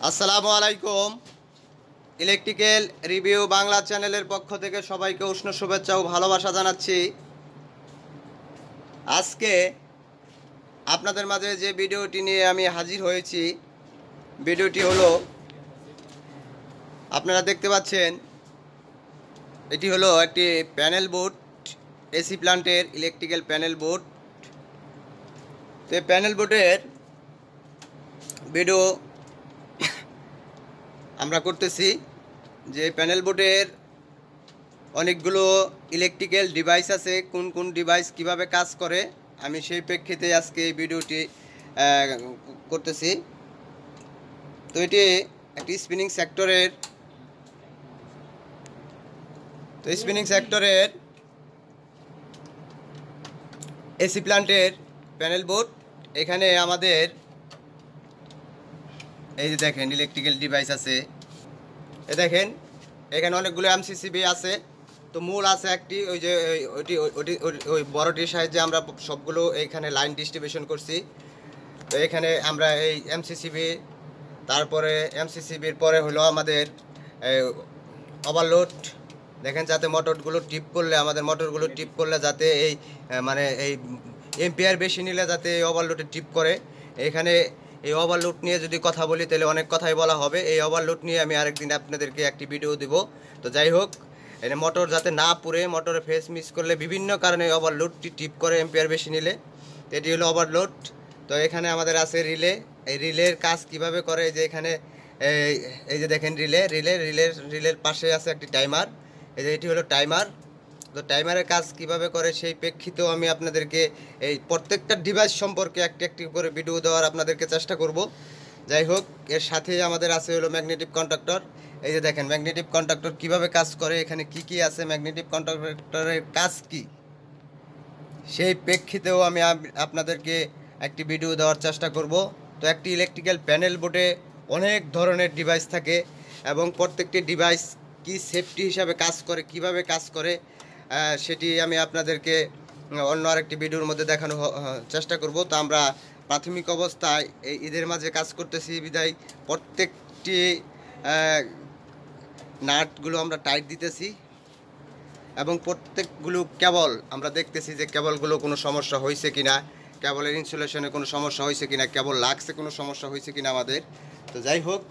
আসসালামু আলাইকুম। Electrical review Bangla চ্যানেলের পক্ষ থেকে সবাইকে উষ্ণ শুভেচ্ছা ও ভালোবাসা জানাচ্ছি। আজকে আপনাদের মাঝে যে ভিডিওটি নিয়ে আমি হাজির হয়েছি, ভিডিওটি হলো, আপনারা দেখতে পাচ্ছেন, এটি হলো একটি প্যানেল বোর্ড, এসি প্ল্যান্টের ইলেকট্রিক্যাল প্যানেল বোর্ড। তো এই প্যানেল বোর্ডের ভিডিও আমরা করতেছি। যে প্যানেল বোর্ডের অনেকগুলো ইলেকট্রিক্যাল ডিভাইস আছে, কোন কোন ডিভাইস কিভাবে কাজ করে, আমি সেই প্রেক্ষিতে আজকে এই ভিডিওটি করতেছি। তো এটি একটি স্পিনিং সেক্টরের এসি প্ল্যান্টের প্যানেল বোর্ড। এখানে আমাদের এই যে দেখেন ইলেকট্রিক্যাল ডিভাইস আছে, এ দেখেন এখানে অনেকগুলো এমসিসিবি আছে। তো মূল আছে একটি, ওই যে ওই বড়টির সাহায্যে আমরা সবগুলো এইখানে লাইন ডিস্ট্রিবিউশন করছি। তো এখানে আমরা এই এমসিসিবি, তারপরে এমসিসিবির পরে হলো আমাদের ওভারলোড। দেখেন যাতে মোটরগুলো টিপ করলে যাতে এই মানে এই এম্পিয়ার বেশি নিলে যাতে এই ওভারলোডে টিপ করে। এখানে এই ওভারলোড নিয়ে যদি কথা বলি তাহলে অনেক কথাই বলা হবে। এই ওভারলোড নিয়ে আমি আরেকদিন আপনাদেরকে একটি ভিডিও দিব। তো যাই হোক, এখানে মোটর যাতে না পুড়ে, মোটরে ফেস মিস করলে বিভিন্ন কারণে ওভারলোডটি টিপ করে এম্পিয়ার বেশি নিলে, এটি হলো ওভারলোড। তো এখানে আমাদের আছে রিলে। এই রিলের কাজ কিভাবে করে, যে এখানে এই যে দেখেন রিলের পাশে আছে একটি টাইমার। এই যে এটি হলো টাইমার। তো টাইমারের কাজ কিভাবে করে সেই প্রেক্ষিতেও আমি আপনাদেরকে এই প্রত্যেকটা ডিভাইস সম্পর্কে একটি একটি করে ভিডিও দেওয়ার আপনাদেরকে চেষ্টা করব। যাই হোক, এর সাথে আমাদের আছে হলো ম্যাগনেটিক কন্ডাক্টর। এই যে দেখেন ম্যাগনেটিক কন্ডাক্টর কিভাবে কাজ করে, এখানে কি কি আছে, ম্যাগনেটিক কন্ডাক্টরের কাজ কি, সেই প্রেক্ষিতেও আমি আপনাদেরকে একটি ভিডিও দেওয়ার চেষ্টা করব। তো একটি ইলেকট্রিক্যাল প্যানেল বোর্ডে অনেক ধরনের ডিভাইস থাকে এবং প্রত্যেকটি ডিভাইস কি সেফটি হিসাবে কাজ করে, কিভাবে কাজ করে, সেটি আমি আপনাদেরকে অন্য আরেকটি ভিডিওর মধ্যে দেখানো চেষ্টা করব। তো আমরা প্রাথমিক অবস্থায় এই ঈদের মাঝে কাজ করতেছি বিদায় প্রত্যেকটি নাটগুলো আমরা টাইট দিতেছি এবং প্রত্যেকগুলো কেবল আমরা দেখতেছি যে কেবলগুলো কোনো সমস্যা হয়েছে কিনা, কেবলের ইনসুলেশনে কোনো সমস্যা হয়েছে কিনা, কেবল লাক্সে কোনো সমস্যা হয়েছে কিনা আমাদের। তো যাই হোক,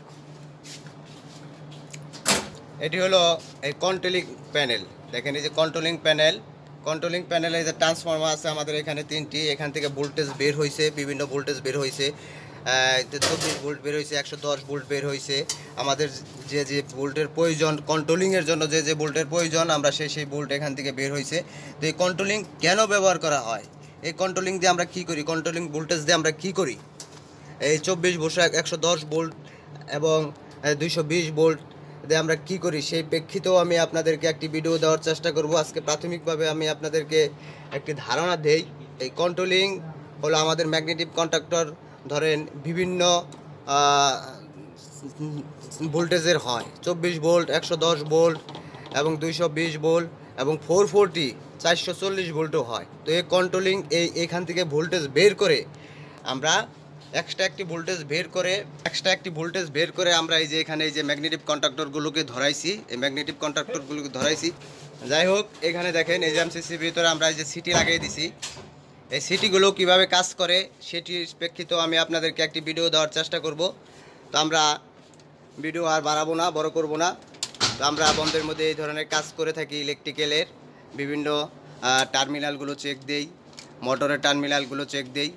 এটি হলো এই কন্ট্রোলিং প্যানেল। দেখেন এই যে কন্ট্রোলিং প্যানেলে যে ট্রান্সফর্মার আছে আমাদের এখানে তিনটি। এখান থেকে ভোল্টেজ বের হয়েছে, বিভিন্ন ভোল্টেজ বের হয়েছে, 24 ভোল্ট বের হয়েছে, 110 ভোল্ট বের হয়েছে। আমাদের যে যে ভোল্টের প্রয়োজন কন্ট্রোলিংয়ের জন্য, যে যে ভোল্টের প্রয়োজন আমরা সেই ভোল্ট এখান থেকে বের হয়েছে। তো এই কন্ট্রোলিং কেন ব্যবহার করা হয়, এই কন্ট্রোলিং দিয়ে আমরা কী করি, কন্ট্রোলিং ভোল্টেজ দিয়ে আমরা কী করি, এই 24 ভোল্ট, 110 ভোল্ট এবং 220 ভোল্ট দিয়ে আমরা কী করি, সেই প্রেক্ষিতেও আমি আপনাদেরকে একটি ভিডিও দেওয়ার চেষ্টা করব। আজকে প্রাথমিকভাবে আমি আপনাদেরকে একটি ধারণা দেই। এই কন্ট্রোলিং হলো আমাদের ম্যাগনেটিক কন্ডাক্টর, ধরেন বিভিন্ন ভোল্টেজের হয়, 24 ভোল্ট, 110 ভোল্ট এবং 220 ভোল্ট এবং 440 440 ভোল্টও হয়। তো এই কন্ট্রোলিং এইখান থেকে ভোল্টেজ বের করে আমরা এক্সট্রা একটি ভোল্টেজ বের করে আমরা এই যে এখানে এই যে ম্যাগনেটিক কন্ডাক্টরগুলোকে ধরাইছি, এই ম্যাগনেটিক কন্ডাক্টরগুলোকে ধরাইছি। যাই হোক, এখানে দেখেন এই যে এমসিসির ভিতরে আমরা এই যে সিটি লাগিয়ে দিছি। এই সিটিগুলো কিভাবে কাজ করে সেটির প্রেক্ষিতেও আমি আপনাদেরকে একটি ভিডিও দেওয়ার চেষ্টা করব। তো আমরা ভিডিও আর বাড়াবো না, বড় করব না। তো আমরা বন্ধের মধ্যে এই ধরনের কাজ করে থাকি। ইলেকট্রিক্যালের বিভিন্ন টার্মিনালগুলো চেক দেই, মোটরের টার্মিনালগুলো চেক দেই।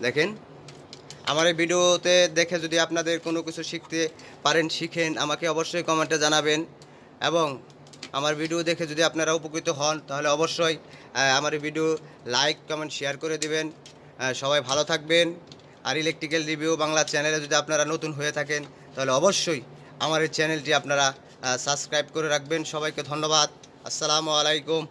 দেখেন আমার এই ভিডিওতে দেখে যদি আপনাদের কোনো কিছু শিখতে পারেন, শিখেন, আমাকে অবশ্যই কমেন্টে জানাবেন। এবং আমার ভিডিও দেখে যদি আপনারা উপকৃত হন তাহলে অবশ্যই আমার এই ভিডিও লাইক, কমেন্ট, শেয়ার করে দিবেন। সবাই ভালো থাকবেন। আর ইলেকট্রিক্যাল রিভিউ বাংলা চ্যানেলে যদি আপনারা নতুন হয়ে থাকেন তাহলে অবশ্যই আমার এই চ্যানেলটি আপনারা সাবস্ক্রাইব করে রাখবেন। সবাইকে ধন্যবাদ। আসসালামু আলাইকুম।